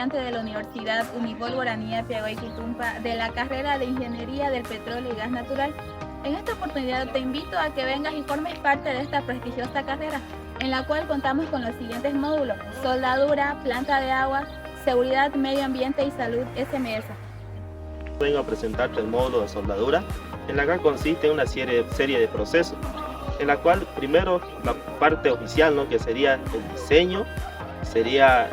estudiante de la Universidad Unipol Guaraní Piaguayquitumpa de la carrera de Ingeniería del Petróleo y Gas Natural. En esta oportunidad te invito a que vengas y formes parte de esta prestigiosa carrera, en la cual contamos con los siguientes módulos: soldadura, planta de agua, seguridad, medio ambiente y salud SMS. Vengo a presentarte el módulo de soldadura, en la cual consiste en una serie de procesos, en la cual primero la parte oficial, ¿no?, que sería el diseño, sería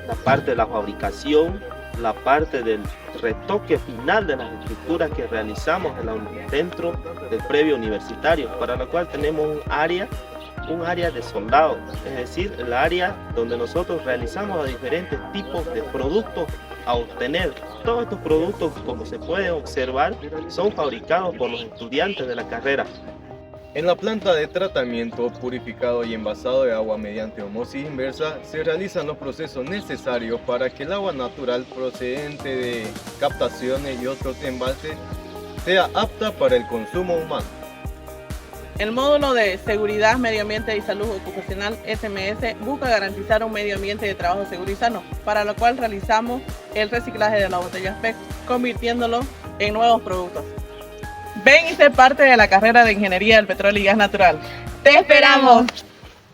la parte de la fabricación, la parte del retoque final de las estructuras que realizamos dentro del previo universitario, para lo cual tenemos un área de soldado, es decir, el área donde nosotros realizamos los diferentes tipos de productos a obtener. Todos estos productos, como se puede observar, son fabricados por los estudiantes de la carrera. En la planta de tratamiento, purificado y envasado de agua mediante ósmosis inversa, se realizan los procesos necesarios para que el agua natural procedente de captaciones y otros embalses sea apta para el consumo humano. El módulo de Seguridad, Medio Ambiente y Salud Ocupacional SMS busca garantizar un medio ambiente de trabajo seguro y sano, para lo cual realizamos el reciclaje de las botellas PET, convirtiéndolo en nuevos productos. Ven y sé parte de la carrera de Ingeniería del Petróleo y Gas Natural. ¡Te esperamos!